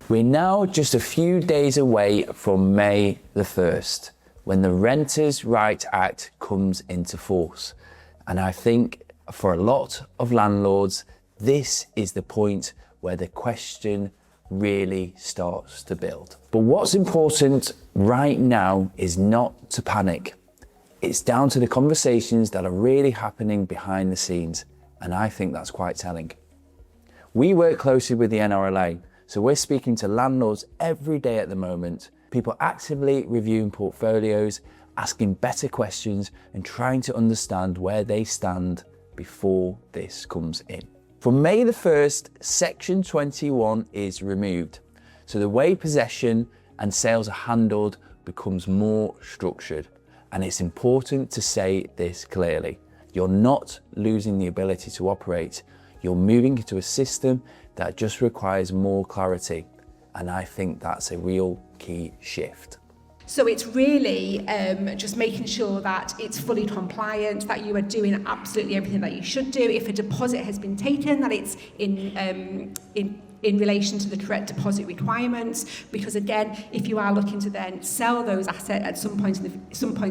We're now just a few days away from May the 1st, when the Renters' Rights Act comes into force. And I think for a lot of landlords, this is the point where the question really starts to build. But what's important right now is not to panic. It's down to the conversations that are really happening behind the scenes. And I think that's quite telling. We work closely with the NRLA, so we're speaking to landlords every day at the moment, people actively reviewing portfolios, asking better questions and trying to understand where they stand before this comes in. From May the 1st, Section 21 is removed. So the way possession and sales are handled becomes more structured. And it's important to say this clearly. You're not losing the ability to operate. You're moving into a system that just requires more clarity. And I think that's a real key shift. So it's really just making sure that it's fully compliant, that you are doing absolutely everything that you should do. If a deposit has been taken, that it's in relation to the correct deposit requirements, because again, if you are looking to then sell those assets at some point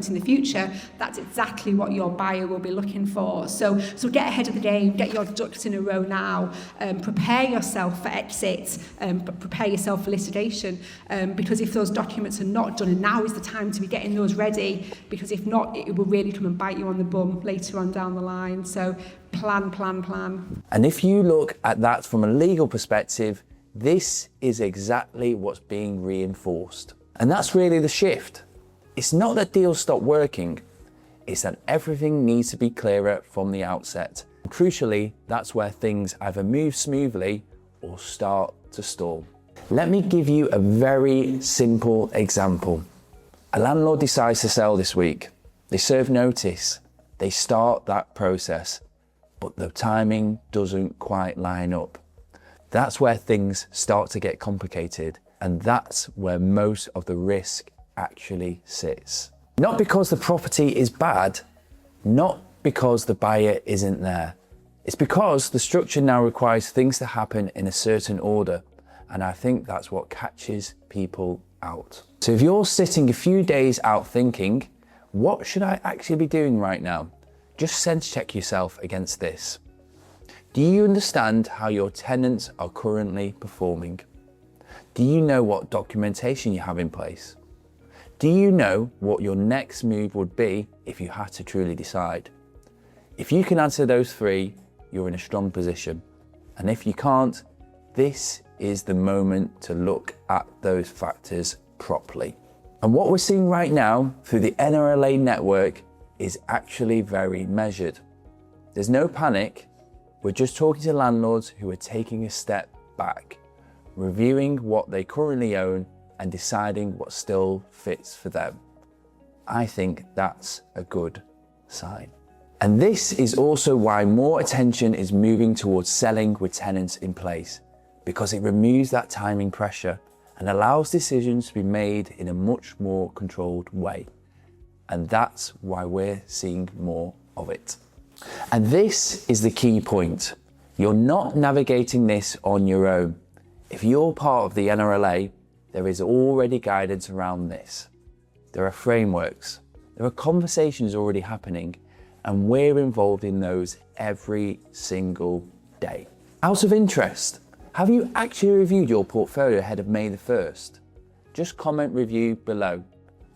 in the future, that's exactly what your buyer will be looking for. So get ahead of the game, get your ducks in a row now, prepare yourself for exit, but prepare yourself for litigation, because if those documents are not done, and now is the time to be getting those ready, because if not, it will really come and bite you on the bum later on down the line. So plan. And if you look at that from a legal perspective, this is exactly what's being reinforced. And that's really the shift. It's not that deals stop working, it's that everything needs to be clearer from the outset. And crucially, that's where things either move smoothly or start to stall. Let me give you a very simple example. A landlord decides to sell this week. They serve notice. They start that process, but the timing doesn't quite line up. That's where things start to get complicated, and that's where most of the risk actually sits. Not because the property is bad, not because the buyer isn't there. It's because the structure now requires things to happen in a certain order, and I think that's what catches people out. So if you're sitting a few days out thinking, what should I actually be doing right now? Just sense check yourself against this. Do you understand how your tenants are currently performing? Do you know what documentation you have in place? Do you know what your next move would be if you had to truly decide? If you can answer those three, you're in a strong position. And if you can't, this is the moment to look at those factors properly. And what we're seeing right now through the NRLA network is actually very measured. There's no panic. We're just talking to landlords who are taking a step back, reviewing what they currently own and deciding what still fits for them. I think that's a good sign. And this is also why more attention is moving towards selling with tenants in place, because it removes that timing pressure and allows decisions to be made in a much more controlled way. And that's why we're seeing more of it. And this is the key point. You're not navigating this on your own. If you're part of the NRLA, there is already guidance around this. There are frameworks, there are conversations already happening, and we're involved in those every single day. Out of interest, have you actually reviewed your portfolio ahead of May the 1st? Just comment review below.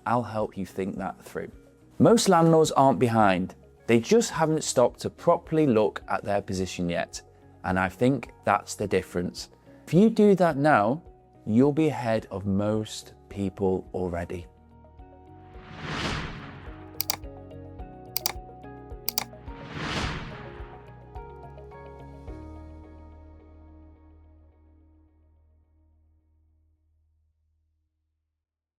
I'll help you think that through. Most landlords aren't behind. They just haven't stopped to properly look at their position yet. And I think that's the difference. If you do that now, you'll be ahead of most people already.